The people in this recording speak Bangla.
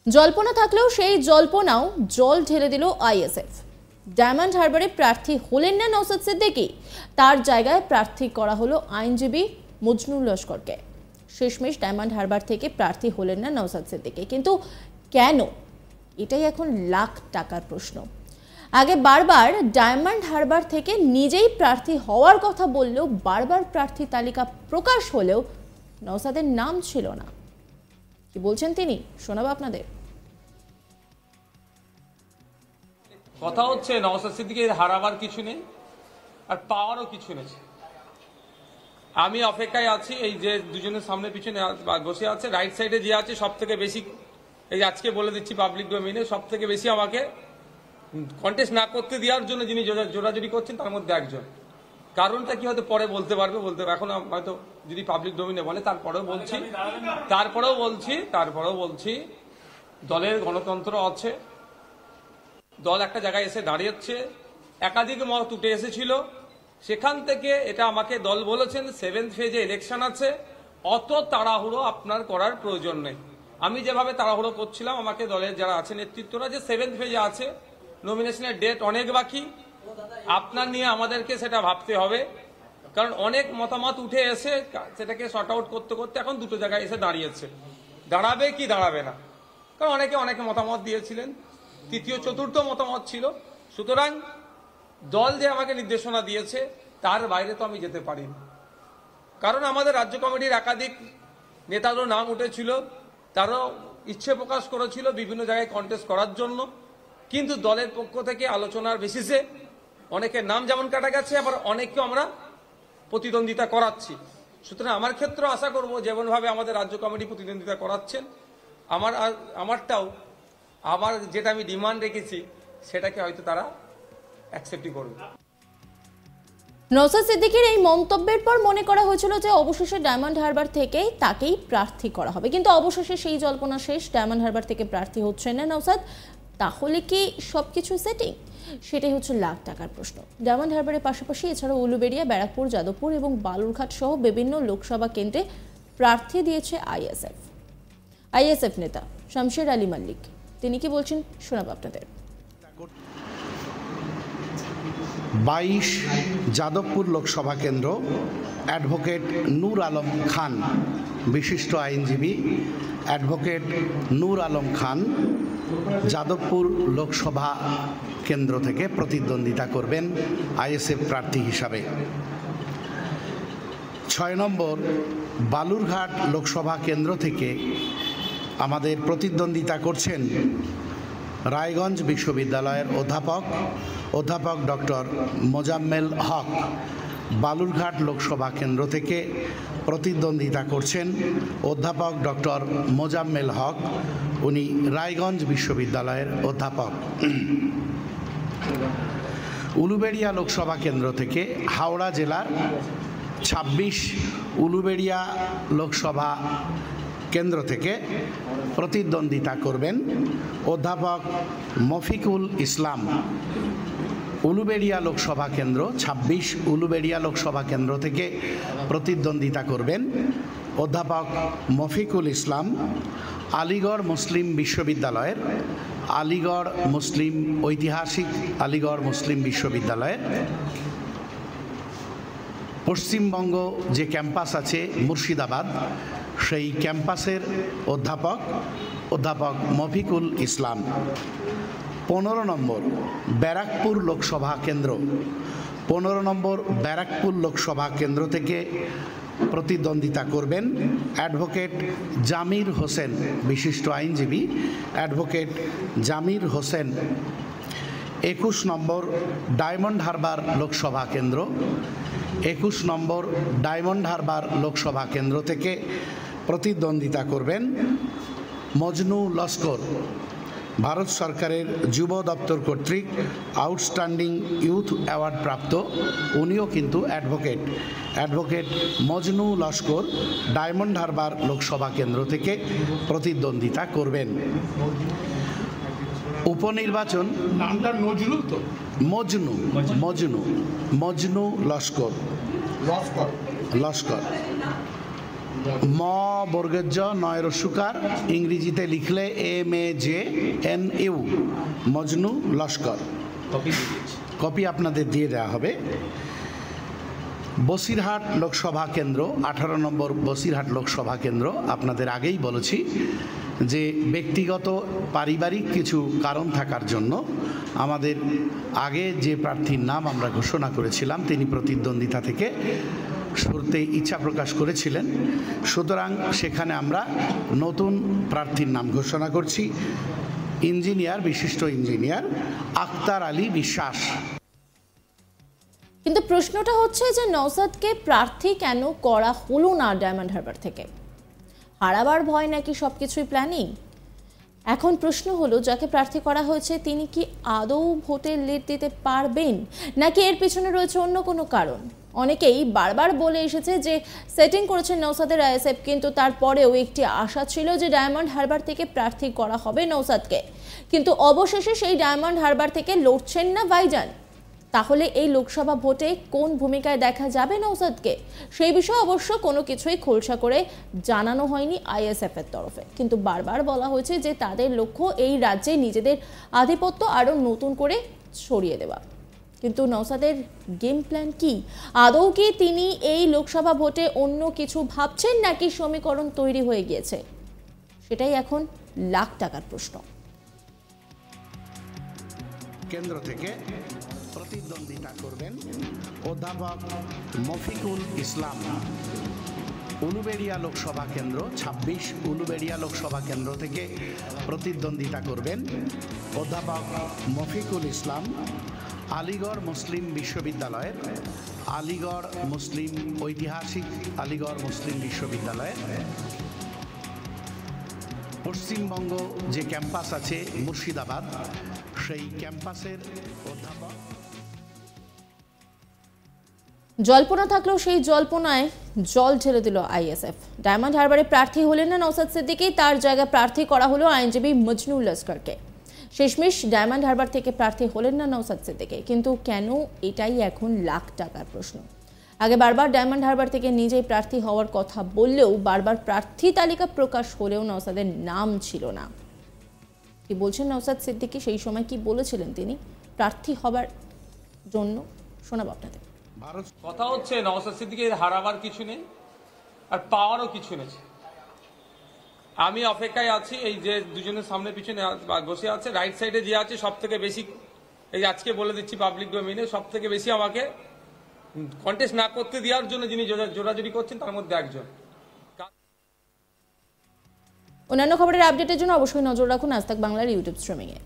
জল্পনা থাকলেও সেই জল্পনাও জল ঢেলে দিল আইএসএফ। ডায়মন্ড হারবারে প্রার্থী হলেন না নওশাদ সিদ্দিকী, তার জায়গায় প্রার্থী করা হলো আইনজীবী মজনু লস্করকে। শেষমেশ ডায়মন্ড হারবার থেকে প্রার্থী হলেন না নওশাদ সিদ্দিকী, কিন্তু কেন? এটাই এখন লাখ টাকার প্রশ্ন। আগে বারবার ডায়মন্ড হারবার থেকে নিজেই প্রার্থী হওয়ার কথা বললেও, বারবার প্রার্থী তালিকা প্রকাশ হলেও নওশাদের নাম ছিল না। কি বলছেন তিনি, শোনাবো আপনাদের। কথা হচ্ছে নওশাদ সিদ্দিকীর হারাবার কিছু নেই আর পাওয়ারও কিছু নেই। আমি অপেক্ষায় আছি, এই যে দুজনের সামনে পিছনে বসে আছে, রাইট সাইডে যে আছে সব থেকে বেশি, এই আজকে বলে দিচ্ছি পাবলিক ডোমেইনে, সব থেকে বেশি আমাকে কন্টেস্ট না করতে দেওয়ার জন্য যিনি জোরাজুরি করছেন তার মধ্যে একজন। কারণটা কি হয়তো পরে বলতে পারবে, এখন হয়তো যদি পাবলিক ডোমেইনে বলে তারপরেও বলছি দলের গণতন্ত্র আছে। দল একটা জায়গায় এসে দাঁড়িয়েছে, একাধিক মত উঠে এসেছিল, সেখান থেকে এটা আমাকে দল বলেছেন 7th ফেজে ইলেকশন আছে, অত তাড়াহুড়ো আপনার করার প্রয়োজন নেই। আমি যেভাবে তাড়াহুড়ো করছিলাম, আমাকে দলের যারা আছে নেতৃত্বরা, যে 7th ফেজে আছে, নমিনেশনের ডেট অনেক বাকি, আপনার নিয়ে আমাদেরকে সেটা ভাবতে হবে, কারণ অনেক মতামত উঠে এসে সেটাকে শর্ট আউট করতে করতে এখন দুটো জায়গায় এসে দাঁড়িয়েছে। দাঁড়াবে কি দাঁড়াবে না, কারণ অনেকে মতামত দিয়েছিলেন, তৃতীয় চতুর্থ মতামত ছিল। সুতরাং দল যে আমাকে নির্দেশনা দিয়েছে তার বাইরে তো আমি যেতে পারি না, কারণ আমাদের রাজ্য কমিটির একাধিক নেতাদেরও নাম উঠেছিল, তারাও ইচ্ছে প্রকাশ করেছিল বিভিন্ন জায়গায় কন্টেস্ট করার জন্য, কিন্তু দলের পক্ষ থেকে আলোচনার বেসিসে অনেকের নাম যেমন কাটা গেছে, আবার অনেককে আমরা প্রতিদ্বন্দ্বিতা করাচ্ছি। সুতরাং আমার ক্ষেত্রে আশা করব যেমনভাবে আমাদের রাজ্য কমিটি প্রতিদ্বন্দ্বিতা করাচ্ছেন, আমারটাও আমার যেটা আমি ডিমান্ড রেখেছি সেটাকে হয়তো তারা অ্যাকসেপ্টই করবে। নওশাদ সিদ্দিকীর এই মন্তব্যের পর মনে করা হয়েছিল যে অবশেষে ডায়মন্ড হারবার থেকেই তাকেই প্রার্থী করা হবে, কিন্তু অবশেষে সেই জল্পনা শেষ। ডায়মন্ড হারবার থেকে প্রার্থী হচ্ছেন না নওশাদ। তাহলে কি সবকিছু সেটিং? সেটাই হচ্ছে লাখ টাকার প্রশ্ন। ডায়মন্ড হারবারের পাশাপাশি এছাড়াও উলুবেড়িয়া, ব্যারাকপুর, যাদবপুর এবং বালুরঘাট সহ বিভিন্ন লোকসভা কেন্দ্রে প্রার্থী দিয়েছে আইএসএফ নেতা শামশের আলী মল্লিক। তিনি কি বলছেন শোনাবো আপনাদের। 22 যাদবপুর লোকসভা কেন্দ্র, অ্যাডভোকেট নূর আলম খান, বিশিষ্ট আইনজীবী অ্যাডভোকেট নূর আলম খান যাদবপুর লোকসভা কেন্দ্র থেকে প্রতিদ্বন্দ্বিতা করবেন আইএসএফ প্রার্থী হিসাবে। 6 নম্বর বালুরঘাট লোকসভা কেন্দ্র থেকে আমাদের প্রতিদ্বন্দ্বিতা করছেন রায়গঞ্জ বিশ্ববিদ্যালয়ের অধ্যাপক ডক্টর মোজাম্মেল হক। বালুরঘাট লোকসভা কেন্দ্র থেকে প্রতিদ্বন্দ্বিতা করছেন অধ্যাপক ডক্টর মোজাম্মেল হক, উনি রায়গঞ্জ বিশ্ববিদ্যালয়ের অধ্যাপক। উলুবেড়িয়া লোকসভা কেন্দ্র থেকে হাওড়া জেলার 26 উলুবেড়িয়া লোকসভা কেন্দ্র থেকে প্রতিদ্বন্দ্বিতা করবেন অধ্যাপক মফিকুল ইসলাম। উলুবেড়িয়া লোকসভা কেন্দ্র 26 উলুবেড়িয়া লোকসভা কেন্দ্র থেকে প্রতিদ্বন্দ্বিতা করবেন অধ্যাপক মফিকুল ইসলাম। আলিগড় মুসলিম বিশ্ববিদ্যালয়ের ঐতিহাসিক আলিগড় মুসলিম বিশ্ববিদ্যালয়ের পশ্চিমবঙ্গ যে ক্যাম্পাস আছে মুর্শিদাবাদ, সেই ক্যাম্পাসের অধ্যাপক মফিকুল ইসলাম। 15 নম্বর ব্যারাকপুর লোকসভা কেন্দ্র, 15 নম্বর ব্যারাকপুর লোকসভা কেন্দ্র থেকে প্রতিদ্বন্দ্বিতা করবেন অ্যাডভোকেট জামির হোসেন, বিশিষ্ট আইনজীবী অ্যাডভোকেট জামির হোসেন। 21 নম্বর ডায়মন্ড হারবার লোকসভা কেন্দ্র, 21 নম্বর ডায়মন্ড হারবার লোকসভা কেন্দ্র থেকে প্রতিদ্বন্দ্বিতা করবেন মজনু লস্কর, ভারত সরকারের যুব দপ্তর কর্তৃক আউটস্ট্যান্ডিং ইউথ অ্যাওয়ার্ড প্রাপ্ত, উনিও কিন্তু অ্যাডভোকেট মজনু লস্কর ডায়মন্ড হারবার লোকসভা কেন্দ্র থেকে প্রতিদ্বন্দ্বিতা করবেন। উপনির্বাচন নামটা নজরুল তো মজনু লস্কর। ম বর্গজ নয় রস্যকার, ইংরেজিতে লিখলে MAJNU, মজনু লস্কর। কপি আপনাদের দিয়ে দেওয়া হবে। বসিরহাট লোকসভা কেন্দ্র, 18 নম্বর বসিরহাট লোকসভা কেন্দ্র। আপনাদের আগেই বলেছি যে ব্যক্তিগত পারিবারিক কিছু কারণ থাকার জন্য আমাদের আগে যে প্রার্থীর নাম আমরা ঘোষণা করেছিলাম তিনি প্রতিদ্বন্দ্বিতা থেকে সরতে ইচ্ছা প্রকাশ করেছিলেন, সুতরাং সেখানে আমরা নতুন প্রার্থীর নাম ঘোষণা করছি। ইঞ্জিনিয়ার, বিশিষ্ট ইঞ্জিনিয়ার আক্তার আলী বিশ্বাস। কিন্তু প্রশ্নটা হচ্ছে যে নওশাদকে প্রার্থী কেন করা হলো না ডায়মন্ড হারবার থেকে? হারাবার ভয় নাকি সবকিছুই প্ল্যানিং? এখন প্রশ্ন হলো, যাকে প্রার্থী করা হয়েছে তিনি কি আদৌ ভোটের লিড দিতে পারবেন, নাকি এর পিছনে রয়েছে অন্য কোনো কারণ? অনেকেই বারবার বলে এসেছে যে সেটিং করেছেন নওশাদের আইএসএফ, কিন্তু তারপরেও একটি আশা ছিল যে ডায়মন্ড হারবার থেকে প্রার্থী করা হবে নওশাদকে। কিন্তু অবশেষে সেই ডায়মন্ড হারবার থেকে লড়ছেন না ভাইজান। তাহলে এই লোকসভা ভোটে কোন ভূমিকায় দেখা যাবে নওশাদকে, সেই বিষয়ে অবশ্য কোনো কিছুই খোলসা করে জানানো হয়নি আইএসএফ এর তরফে। কিন্তু বারবার বলা হয়েছে যে তাদের লক্ষ্য এই রাজ্যে নিজেদের আধিপত্য আরও নতুন করে ছড়িয়ে দেওয়া। কিন্তু নওশাদের গেম প্ল্যান কি? আদৌ কি তিনি এই লোকসভা ভোটে অন্য কিছু ভাবছেন, নাকি সমীকরণ তৈরি হয়ে গিয়েছে? সেটাই এখন লাখ টাকার প্রশ্ন। কেন্দ্র থেকে প্রতিদ্বন্দ্বিতা করবেন অধ্যাপক মফিকুল ইসলাম। উলুবেড়িয়া লোকসভা কেন্দ্র 26 উলুবেড়িয়া লোকসভা কেন্দ্র থেকে প্রতিদ্বন্দ্বিতা করবেন অধ্যাপক মফিকুল ইসলাম। আলিগড় মুসলিম বিশ্ববিদ্যালয়ের ঐতিহাসিক আলিগড় মুসলিম বিশ্ববিদ্যালয়ের পশ্চিমবঙ্গ যে ক্যাম্পাস আছে মুর্শিদাবাদ, সেই ক্যাম্পাসের অধ্যাপক। জল্পনা থাকলেও সেই জল্পনায় জল ঢেলে দিল আইএসএফ। ডায়মন্ড হারবারে প্রার্থী হলেন না নওশাদ সিদ্দিকী, তার জায়গায় প্রার্থী করা হলো আইনজীবী মজনু লস্করকে। শেষমেশ ডায়মন্ড হারবার থেকে প্রার্থী হলেন না নওশাদ সিদ্দিকী, কিন্তু কেন, এটাই এখন লাখ টাকার প্রশ্ন। আগে বারবার ডায়মন্ড হারবার থেকে নিজেই প্রার্থী হওয়ার কথা বললেও বারবার প্রার্থী তালিকা প্রকাশ হলেও নওশাদের নাম ছিল না। কি বলছেন নওশাদ সিদ্দিকী, সেই সময় কি বলেছিলেন তিনি প্রার্থী হবার জন্য, শোনাবো আপনাদের। কথা হচ্ছে নওশাদ সিদ্দিকীর হারাবার কিছু নেই আর পাওয়ারও কিছু নেই। আমি অপেক্ষায় আছি, এই যে দুজনের সামনে পিছনে বসে আছে, রাইট সাইডে যে আছে সব থেকে বেশি, এই আজকে বলে দিচ্ছি পাবলিক ডোমেইনে, সব থেকে বেশি আমাকে কন্টেস্ট না করতে দেওয়ার জন্য যিনি জোরাজুরি করছেন তার মধ্যে একজন। অন্যান্য খবরের আপডেটের জন্য অবশ্যই নজর রাখুন আজ তাক বাংলার ইউটিউব স্ট্রিমিংয়ে।